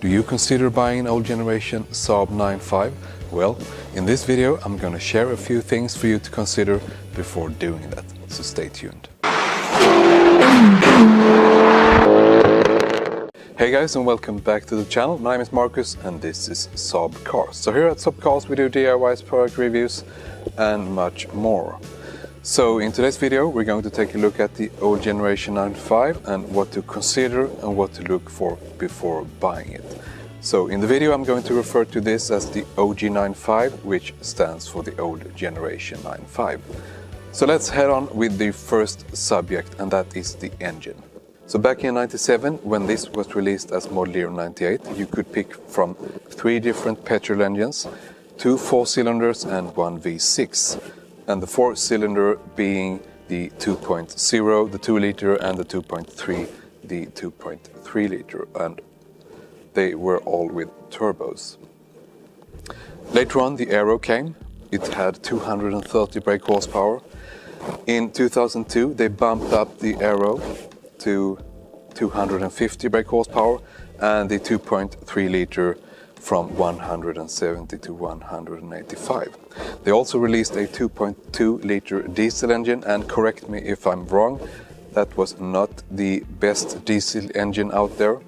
Do you consider buying an old generation SAAB 9.5? Well, in this video I'm going to share a few things for you to consider before doing that, so stay tuned. Hey guys, and welcome back to the channel. My name is Marcus and this is SAAB Cars. So here at SAAB Cars we do DIYs, product reviews and much more. So in today's video we're going to take a look at the old generation 9.5 and what to consider and what to look for before buying it. So in the video I'm going to refer to this as the OG 9.5, which stands for the old generation 9.5. So let's head on with the first subject, and that is the engine. So back in '97, when this was released as model year 98, you could pick from 3 different petrol engines, 2 4-cylinders and 1 V6. And the 4-cylinder being the 2.0, the 2-liter, and the 2.3, the 2.3-liter, and they were all with turbos. Later on the Aero came. It had 230 brake horsepower. In 2002 they bumped up the Aero to 250 brake horsepower and the 2.3-liter from 170 to 185. They also released a 2.2-liter diesel engine, and correct me if I'm wrong, that was not the best diesel engine out there.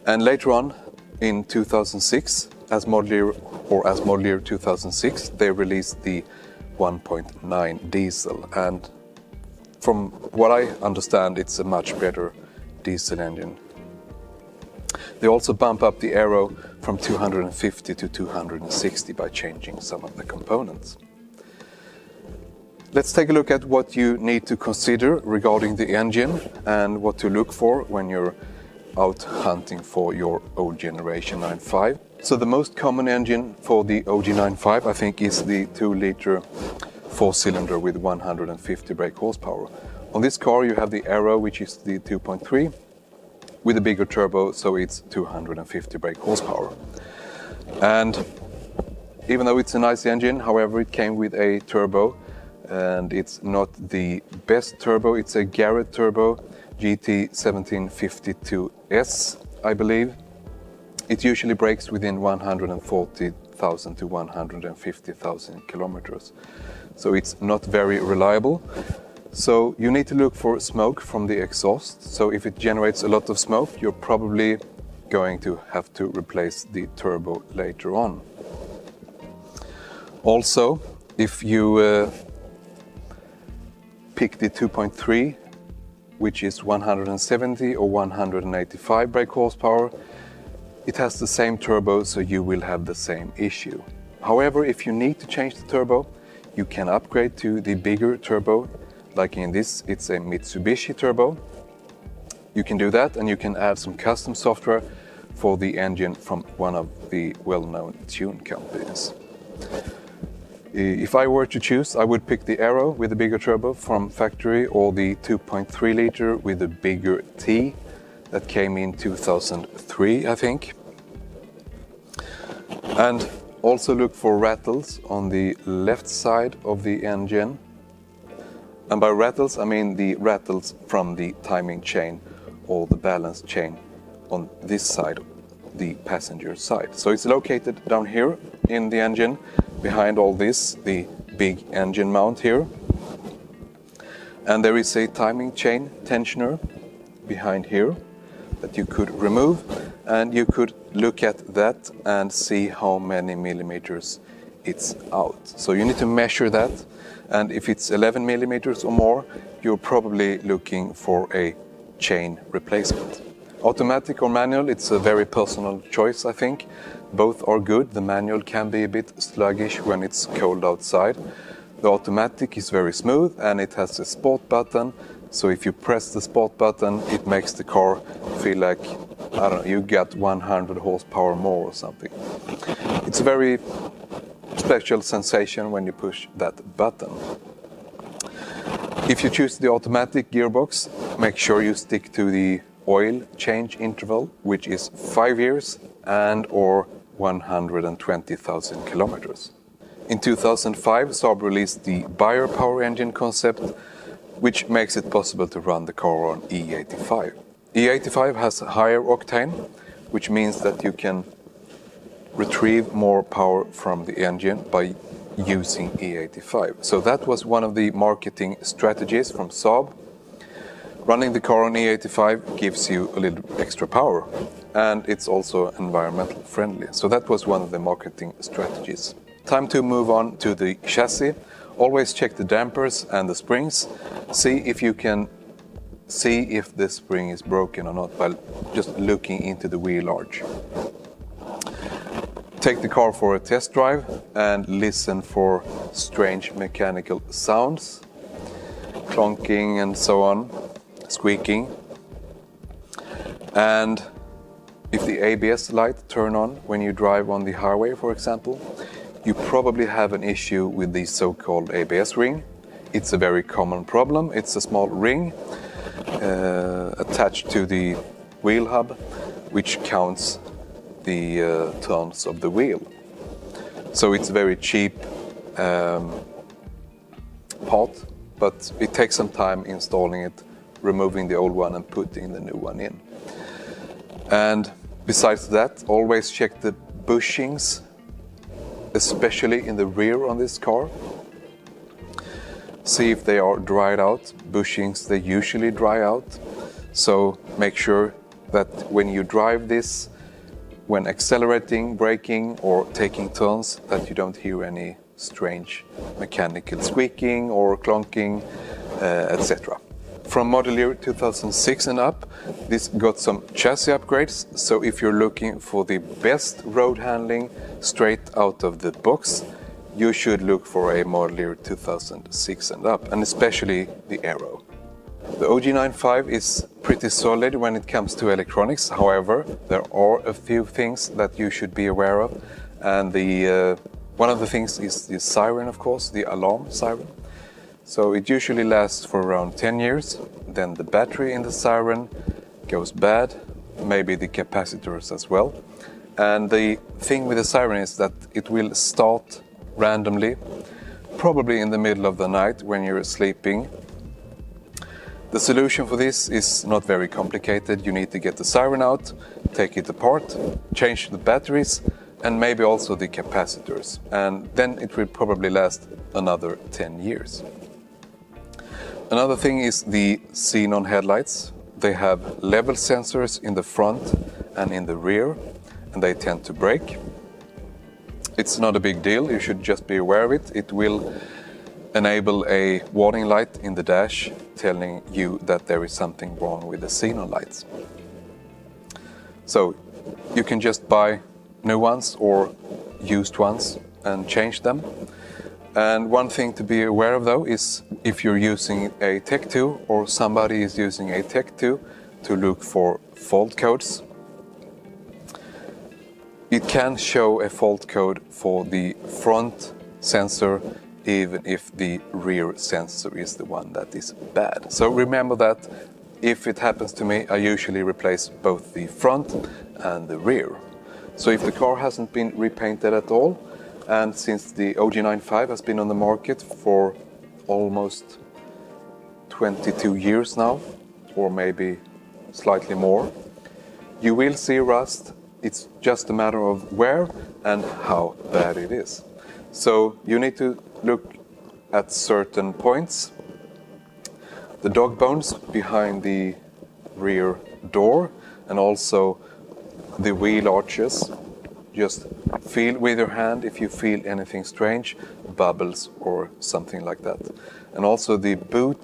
And later on in 2006, as model year 2006, they released the 1.9 diesel, and from what I understand it's a much better diesel engine. They also bump up the Aero from 250 to 260 by changing some of the components. Let's take a look at what you need to consider regarding the engine and what to look for when you're out hunting for your old generation 9.5. So the most common engine for the OG 9.5 I think is the 2-liter 4-cylinder with 150 brake horsepower. On this car you have the Aero, which is the 2.3 with a bigger turbo, so it's 250 brake horsepower. And even though it's a nice engine, however, it came with a turbo, and it's not the best turbo. It's a Garrett turbo, GT 1752S, I believe. It usually brakes within 140,000 to 150,000 kilometers, so it's not very reliable. So you need to look for smoke from the exhaust. So if it generates a lot of smoke, you're probably going to have to replace the turbo later on. Also, if you pick the 2.3, which is 170 or 185 brake horsepower, it has the same turbo, so you will have the same issue. However, if you need to change the turbo, you can upgrade to the bigger turbo. Like in this, it's a Mitsubishi turbo. You can do that, and you can add some custom software for the engine from one of the well-known tune companies. If I were to choose, I would pick the Aero with a bigger turbo from factory, or the 2.3-liter with a bigger T that came in 2003, I think. And also look for rattles on the left side of the engine. And by rattles I mean the rattles from the timing chain or the balance chain on this side, the passenger side. So it's located down here in the engine, behind all this, the big engine mount here. And there is a timing chain tensioner behind here that you could remove, and you could look at that and see how many millimeters it's out. So you need to measure that. And if it's 11 millimeters or more, you're probably looking for a chain replacement. Automatic or manual, it's a very personal choice, I think. Both are good. The manual can be a bit sluggish when it's cold outside. The automatic is very smooth, and it has a sport button. So if you press the sport button, it makes the car feel like, I don't know, you got 100 horsepower more or something. It's a very special sensation when you push that button. If you choose the automatic gearbox, make sure you stick to the oil change interval, which is 5 years and or 120,000 kilometers. In 2005, SAAB released the Buyer Power Engine concept, which makes it possible to run the car on E85. E85 has higher octane, which means that you can retrieve more power from the engine by using E85. So that was one of the marketing strategies from Saab. Running the car on E85 gives you a little extra power, and it's also environmental friendly. So that was one of the marketing strategies. Time to move on to the chassis. Always check the dampers and the springs. See if you can see if the spring is broken or not by just looking into the wheel arch. Take the car for a test drive and listen for strange mechanical sounds, clonking and so on, squeaking. And if the ABS light turn on when you drive on the highway, for example, you probably have an issue with the so-called ABS ring. It's a very common problem. It's a small ring attached to the wheel hub, which counts the turns of the wheel. So it's a very cheap part, but it takes some time installing it, removing the old one and putting the new one in. And besides that, always check the bushings, especially in the rear on this car. See if they are dried out. Bushings, they usually dry out. So make sure that when you drive this, when accelerating, braking or taking turns, that you don't hear any strange mechanical squeaking or clonking, etc. From model year 2006 and up, this got some chassis upgrades. So if you're looking for the best road handling straight out of the box, you should look for a model year 2006 and up, and especially the aero. The OG95 is pretty solid when it comes to electronics. However, there are a few things that you should be aware of, and one of the things is the siren, of course, the alarm siren. So it usually lasts for around 10 years. Then the battery in the siren goes bad, maybe the capacitors as well. And the thing with the siren is that it will start randomly, probably in the middle of the night when you're sleeping. The solution for this is not very complicated. You need to get the siren out, take it apart, change the batteries, and maybe also the capacitors. And then it will probably last another 10 years. Another thing is the xenon headlights. They have level sensors in the front and in the rear, and they tend to break. It's not a big deal, you should just be aware of it. It will enable a warning light in the dash telling you that there is something wrong with the xenon lights. So you can just buy new ones or used ones and change them. And one thing to be aware of though is if you're using a Tech 2 or somebody is using a Tech 2 to look for fault codes. It can show a fault code for the front sensor even if the rear sensor is the one that is bad. So remember that if it happens to me, I usually replace both the front and the rear. So if the car hasn't been repainted at all, and since the OG95 has been on the market for almost 22 years now, or maybe slightly more, you will see rust. It's just a matter of where and how bad it is. So you need to look at certain points. The dog bones behind the rear door and also the wheel arches. Just feel with your hand if you feel anything strange, bubbles or something like that. And also the boot,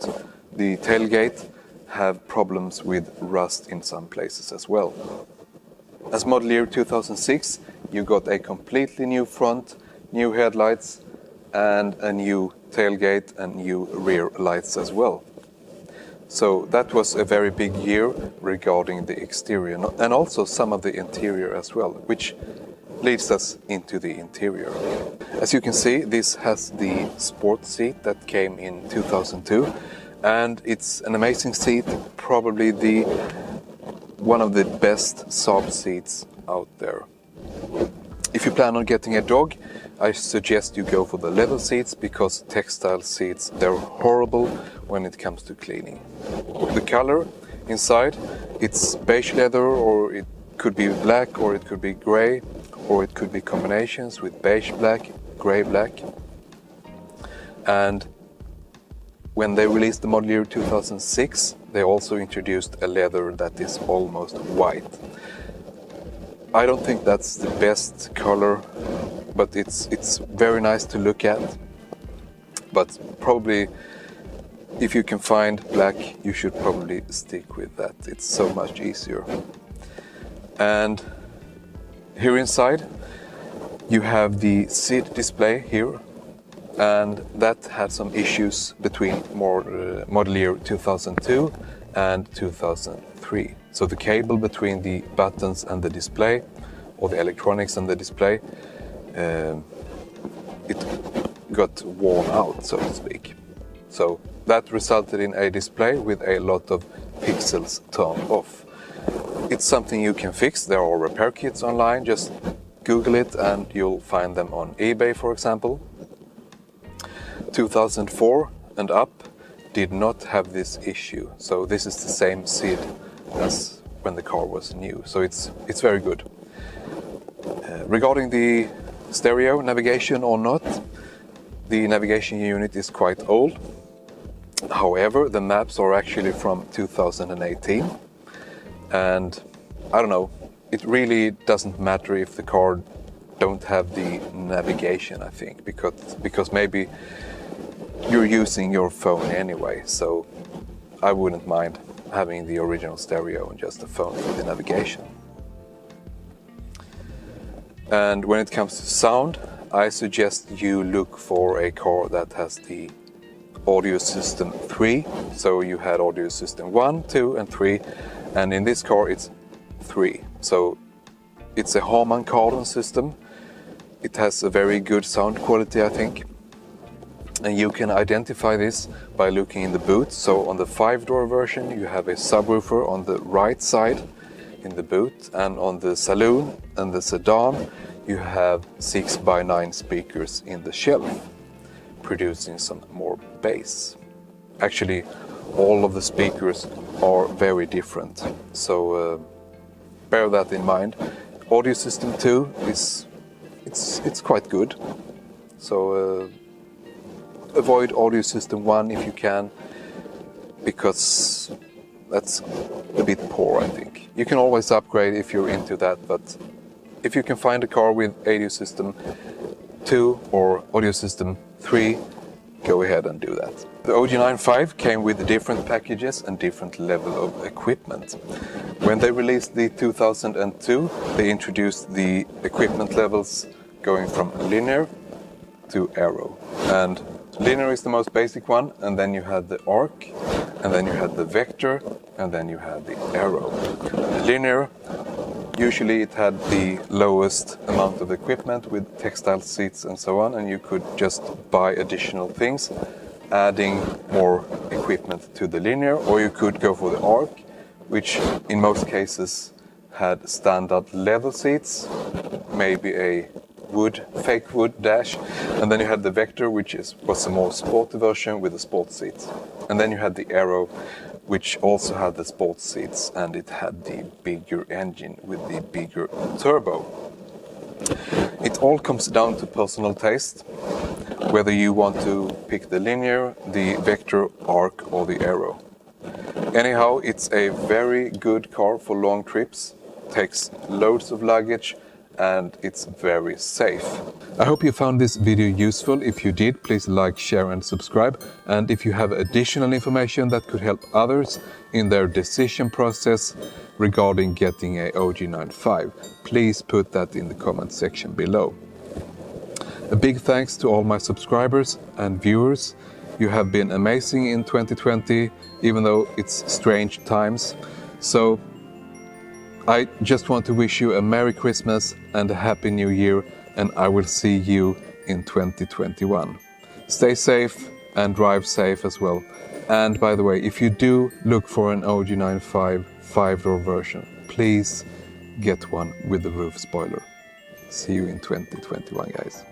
the tailgate have problems with rust in some places as well. As model year 2006, you got a completely new front, new headlights, and a new tailgate and new rear lights as well. So that was a very big year regarding the exterior and also some of the interior as well, which leads us into the interior. As you can see, this has the sport seat that came in 2002, and it's an amazing seat, probably one of the best Saab seats out there. If you plan on getting a dog, I suggest you go for the leather seats because textile seats, they're horrible when it comes to cleaning. The color inside, it's beige leather or could be black, or it could be grey, or it could be combinations with beige black, grey black. And when they released the model year 2006, they also introduced a leather that is almost white. I don't think that's the best color, but it's very nice to look at. But probably, if you can find black, you should probably stick with that. It's so much easier. And here inside, you have the SID display here, and that had some issues between model year 2002 and 2003. So the cable between the buttons and the display, or the electronics and the display, it got worn out, so to speak. So that resulted in a display with a lot of pixels turned off. It's something you can fix. There are repair kits online. Just Google it and you'll find them on eBay, for example. 2004 and up did not have this issue. So this is the same SID as when the car was new. So it's very good. Regarding the stereo navigation or not, the navigation unit is quite old. However, the maps are actually from 2018. And I don't know, it really doesn't matter if the car don't have the navigation, I think, because maybe you're using your phone anyway, so I wouldn't mind having the original stereo and just the phone for the navigation. And when it comes to sound, I suggest you look for a car that has the audio system 3. So you had audio system 1, 2 and 3, and in this car it's 3. So it's a Harman Kardon system. It has a very good sound quality, I think. And you can identify this by looking in the boot. So on the 5-door version you have a subwoofer on the right side in the boot, and on the saloon and the sedan you have 6x9 speakers in the shelf, producing some more bass. Actually, all of the speakers are very different, so bear that in mind. Audio system 2 it's quite good, so avoid audio system 1 if you can, because that's a bit poor, I think. You can always upgrade if you're into that, but if you can find a car with audio system 2 or audio system 3, go ahead and do that. The OG95 came with different packages and different level of equipment. When they released the 2002, they introduced the equipment levels going from linear to aero. And linear is the most basic one, and then you had the arc, and then you had the vector, and then you had the aero. The linear, usually it had the lowest amount of equipment with textile seats and so on, and you could just buy additional things, adding more equipment to the linear, or you could go for the arc, which in most cases had standard leather seats, maybe a fake wood dash, and then you had the vector, which was a more sporty version with the sport seats. And then you had the aero, which also had the sports seats, and it had the bigger engine with the bigger turbo. It all comes down to personal taste, whether you want to pick the linear, the vector, arc or the aero. Anyhow, it's a very good car for long trips, takes loads of luggage, and it's very safe. I hope you found this video useful. If you did, please like, share and subscribe. And if you have additional information that could help others in their decision process regarding getting a OG95, please put that in the comment section below. A big thanks to all my subscribers and viewers. You have been amazing in 2020, even though it's strange times. So I just want to wish you a Merry Christmas and a Happy New Year, and I will see you in 2021. Stay safe and drive safe as well. And by the way, if you do look for an OG95 5-door version, please get one with the roof spoiler. See you in 2021, guys.